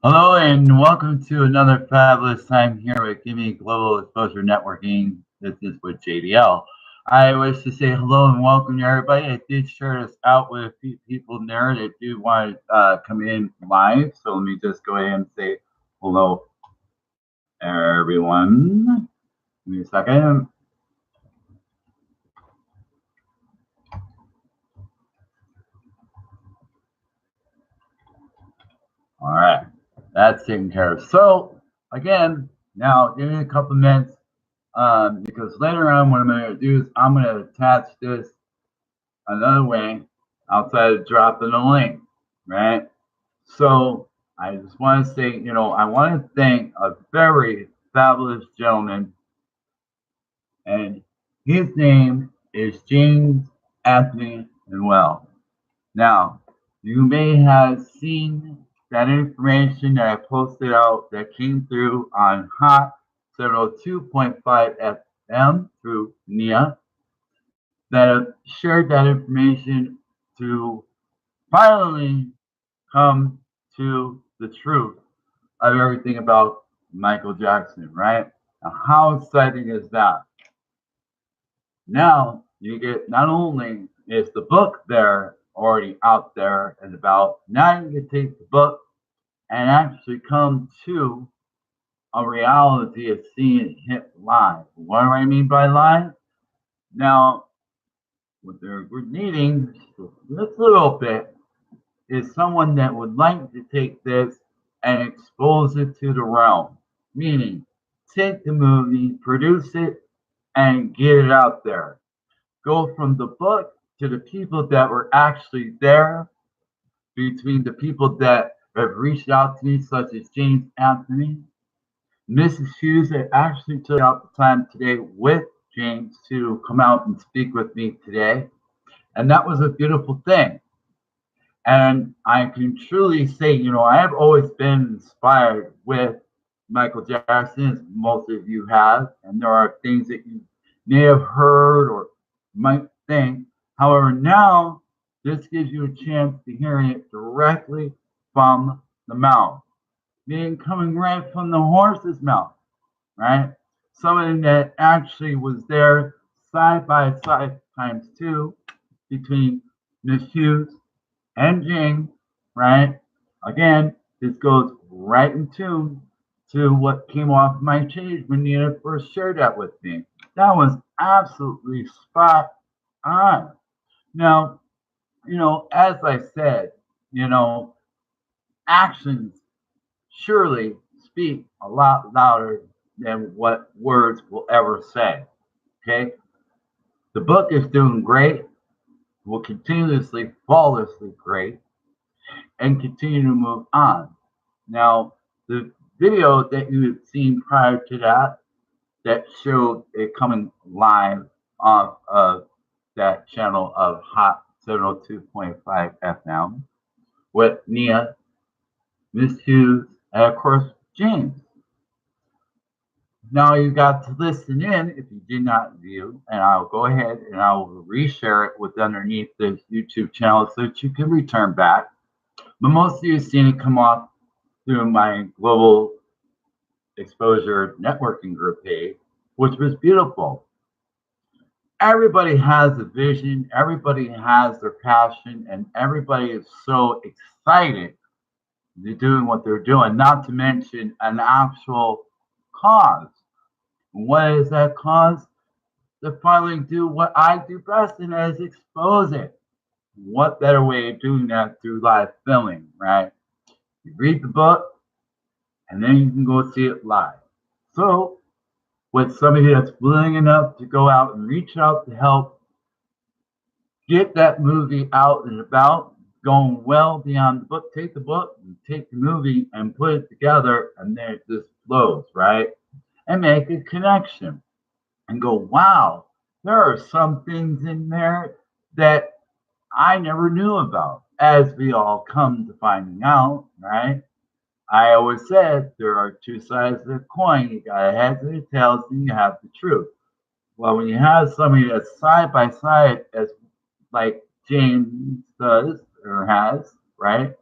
Hello and welcome to another fabulous time here with GIMME Global Exposure Networking. This is with JDL. I wish to say hello and welcome to everybody. I did share this out with a few people there that do want to come in live. So let me just go ahead and say hello, everyone. Give me a second. All right, that's taken care of. So again, now give me a couple minutes because later on what I'm going to do is I'm going to attach this another way outside of dropping a link, right? So I just want to say, I want to thank a very fabulous gentleman, and his name is James Anthony Noel. Now, you may have seen that information that I posted out that came through on Hot 702.5 FM through NIA that have shared that information to finally come to the truth of everything about Michael Jackson, right? Now, how exciting is that? Now you get not only is the book there already out there and about, now you can take the book and actually come to a reality of seeing it hit live. What do I mean by live? Now, what we're needing just a little bit is someone that would like to take this and expose it to the realm, meaning take the movie, produce it, and get it out there. Go from the book to the people that were actually there, between the people that have reached out to me, such as James Anthony, Mrs. Hughes, that actually took out the time today with James to come out and speak with me today. And that was a beautiful thing. And I can truly say, I have always been inspired with Michael Jackson, as most of you have. And there are things that you may have heard or might think. However, now this gives you a chance to hear it directly from the mouth, meaning coming right from the horse's mouth, right? Something that actually was there side by side times two between Miss Hughes and James, right? Again, this goes right in tune to what came off my page when Nina first shared that with me. That was absolutely spot on. Now, as I said, you know, actions surely speak a lot louder than what words will ever say. Okay? The book is doing great, will continuously, flawlessly great, and continue to move on. Now, the video that you had seen prior to that, that showed it coming live off of that channel of Hot 702.5 FM with Nia, Miss Hughes, and of course, James. Now you got to listen in if you did not view, and I'll go ahead and I'll reshare it with underneath this YouTube channel so that you can return back. But most of you have seen it come off through my global exposure networking group page, which was beautiful. Everybody has a vision, everybody has their passion, and everybody is so excited to doing what they're doing, not to mention an actual cause. What is that cause? To finally do what I do best, and that is expose it. What better way of doing that through live filming, right? You read the book, and then you can go see it live. So, with somebody that's willing enough to go out and reach out to help get that movie out and about, going well beyond the book, take the book and take the movie and put it together, and then it just flows, right? And make a connection and go, wow, there are some things in there that I never knew about, as we all come to finding out, right? I always said there are two sides of the coin. You got a heads and a tails, and you have the truth. Well, when you have somebody that's side by side, as like James does or has, right?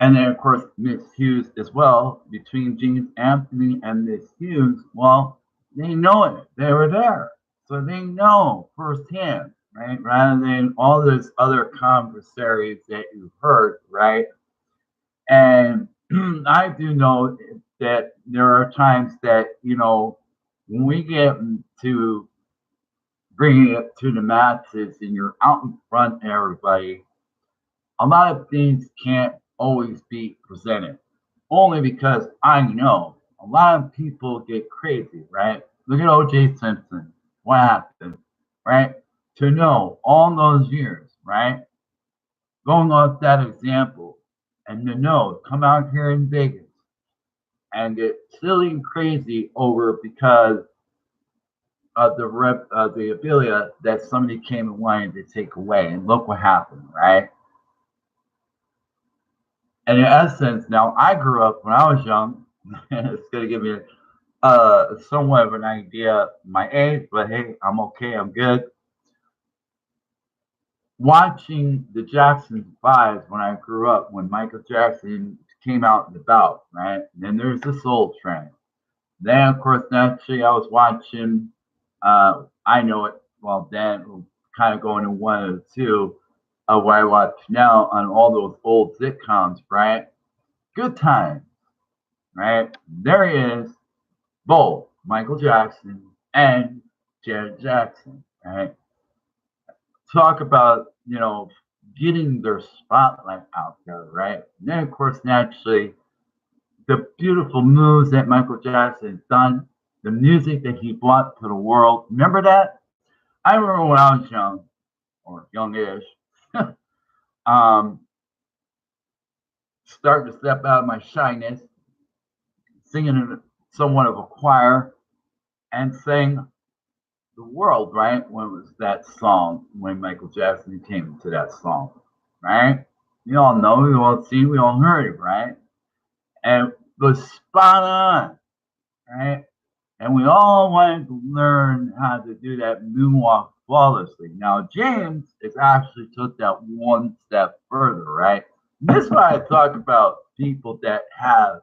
And then, of course, Miss Hughes as well, between James Anthony and Miss Hughes, well, they know it. They were there. So they know firsthand, right? Rather than all those other conversaries that you've heard, right? And I do know that there are times that, when we get to bringing it to the masses and you're out in front of everybody, a lot of things can't always be presented. Only because I know a lot of people get crazy, right? Look at O.J. Simpson. What happened, right? To know all those years, right? Going off that example, and to know, come out here in Vegas and get silly and crazy over because of the ability that somebody came and wanted to take away. And look what happened, right? And in essence, now I grew up when I was young, and it's going to give me somewhat of an idea of my age, but hey, I'm okay, I'm good. Watching the Jackson Fives when I grew up, when Michael Jackson came out and about, right? And then there's the Soul Train. Then, of course, naturally, I was watching, I Know It, well, then kind of going to one of the two of what I watch now on all those old sitcoms, right? Good Times, right? There he is, both Michael Jackson and Janet Jackson, right? Talk about, getting their spotlight out there, right? And then, of course, naturally, the beautiful moves that Michael Jackson has done, the music that he brought to the world. Remember that? I remember when I was young, or youngish, um, starting to step out of my shyness, singing in somewhat of a choir, and sang the world, right? When it was that song, when Michael Jackson came into that song, right? We all know, we all seen, we all heard it, right? And it was spot on, right? And we all wanted to learn how to do that moonwalk flawlessly. Now, James has actually took that one step further, right? And this is why I talk about people that have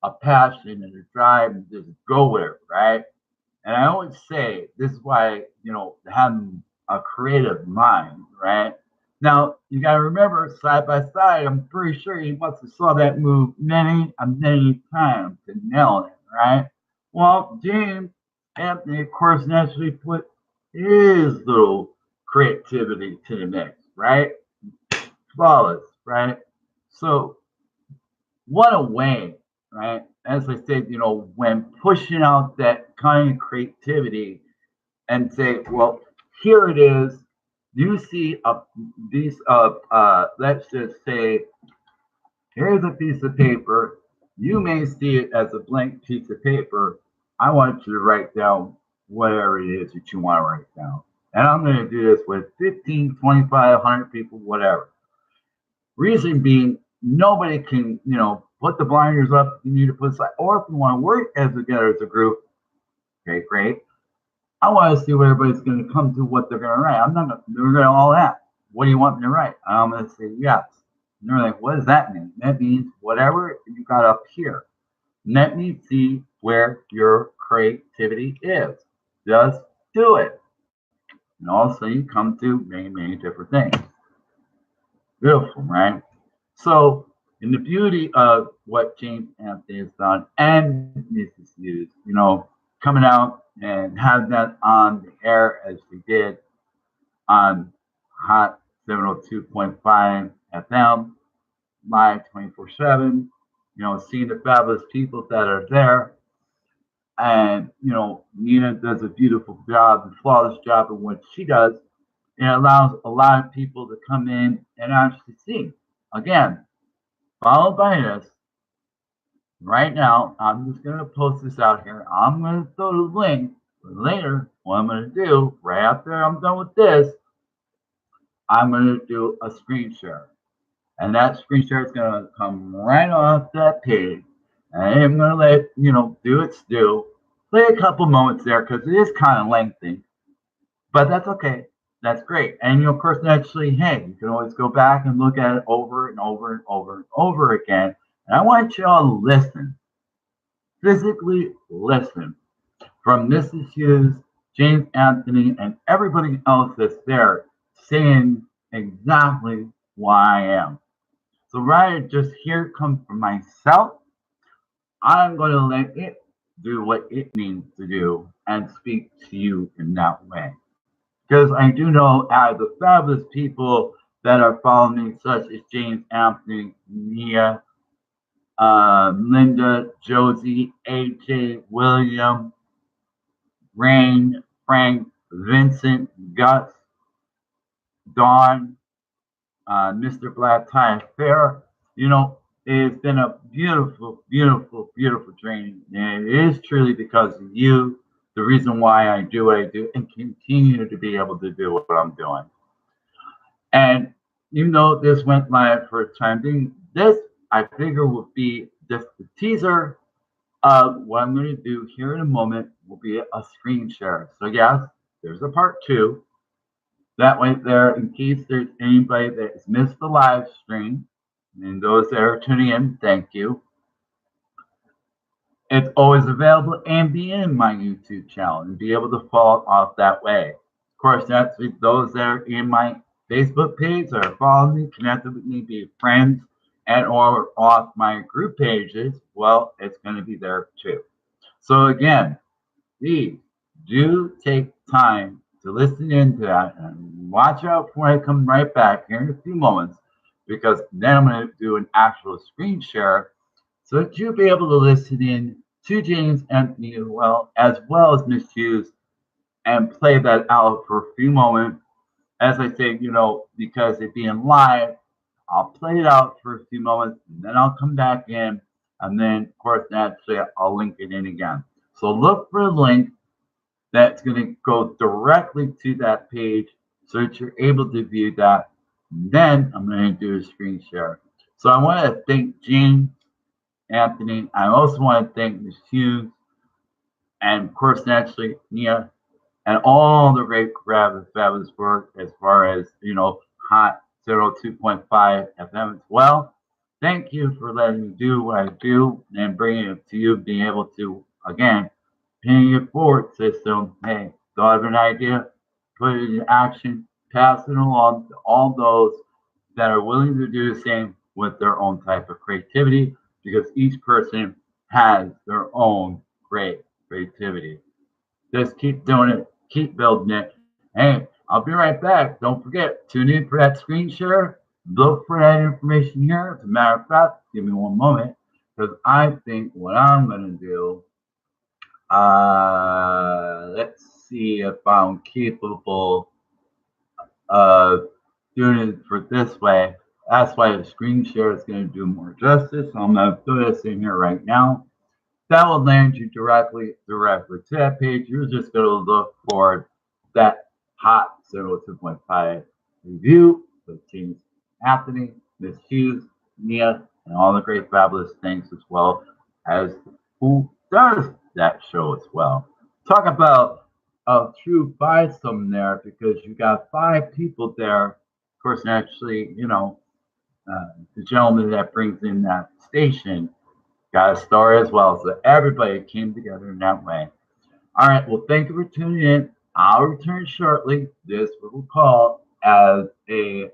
a passion and a drive and just go with it, right? And I always say this is why, having a creative mind, right? Now you gotta remember side by side, I'm pretty sure you must have saw that move many times to nail it, right? Well, James Anthony, of course, naturally put his little creativity to the mix, right? Flawless, right? So what a way, right? As I said, when pushing out that kind of creativity and say, well, here it is. You see these let's just say, here's a piece of paper. You may see it as a blank piece of paper. I want you to write down whatever it is that you want to write down. And I'm going to do this with 15, 25, 100 people, whatever. Reason being, nobody can, put the blinders up. You need to put aside. Or if you want to work as together as a group, okay, great. I want to see what everybody's going to come to, what they're going to write. I'm not going to, they're going to all that. What do you want me to write? I'm going to say yes. And they're like, what does that mean? That means whatever you got up here. Let me see where your creativity is. Just do it. And all of a sudden you come to many different things. Beautiful, right? So, in the beauty of what James Anthony has done and Mrs. Hughes, coming out and having that on the air as we did on Hot 702.5 FM, live 24/7, seeing the fabulous people that are there. And, Nina does a beautiful job, a flawless job of what she does. And it allows a lot of people to come in and actually see. Again, followed by this. Right now, I'm just going to post this out here. I'm going to throw the link. But later, what I'm going to do, right after I'm done with this, I'm going to do a screen share. And that screen share is going to come right off that page. And I'm going to let, do its due. Play a couple moments there because it is kind of lengthy. But that's okay. That's great. And of course, naturally, hey, you can always go back and look at it over and over and over and over again. And I want you all to listen, physically listen from Mrs. Hughes, James Anthony, and everybody else that's there saying exactly why I am. So rather just hear it come from myself, I'm going to let it do what it needs to do and speak to you in that way. Because I do know out of the fabulous people that are following me, such as James Anthony, Nia, Linda, Josie, AJ, William, Rain, Frank, Vincent, Gus, Dawn, Mr. Black Tie Fair. You know, it's been a beautiful, beautiful, beautiful training. And it is truly because of you, the reason why I do what I do and continue to be able to do what I'm doing. And even though this went live for a time being, this I figure will be just the teaser of what I'm going to do here in a moment will be a screen share. So yes, there's a part two. That way there, in case there's anybody that has missed the live stream, and those that are tuning in, thank you. It's always available and be in my YouTube channel and be able to follow off that way. Of course, that's with those that are in my Facebook page that are following me, connected with me, be friends, and or off my group pages. Well, it's going to be there too. So again, please do take time to listen into that and watch out for when I come right back here in a few moments, because then I'm going to do an actual screen share so that you'll be able to listen in to James Anthony as well as Miss Hughes and play that out for a few moments. As I say, because it being live, I'll play it out for a few moments and then I'll come back in, and then of course naturally I'll link it in again. So look for a link that's going to go directly to that page so that you're able to view that. Then I'm going to do a screen share. So I want to thank James Anthony. I also want to thank Ms. Hughes and of course naturally Nia and all the great fabulous work as far as Hot 2.5 FM as well. Thank you for letting me do what I do and bringing it to you, being able to again paying it forward system. Hey, thought of an idea, put it into action, pass it along to all those that are willing to do the same with their own type of creativity, because each person has their own great creativity. Just keep doing it, keep building it. Hey, I'll be right back. Don't forget, tune in for that screen share. Look for that information here. As a matter of fact, give me one moment, because I think what I'm going to do, let's see if I'm capable of doing it for this way. That's why the screen share is going to do more justice. So I'm going to put this in here right now. That will land you directly to that page. You're just going to look for that Hot 2.5 review with James Anthony, Miss Hughes, Nia, and all the great fabulous things, as well as who does that show as well. Talk about a true fivesome there, because you got 5 people there. Of course, naturally, the gentleman that brings in that station got a story as well. So everybody came together in that way. All right. Well, thank you for tuning in. I'll return shortly. This we'll call as a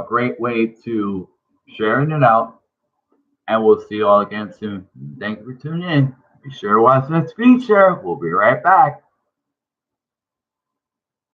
great way to sharing it out. And we'll see you all again soon. Thank you for tuning in. Be sure to watch that screen share. We'll be right back.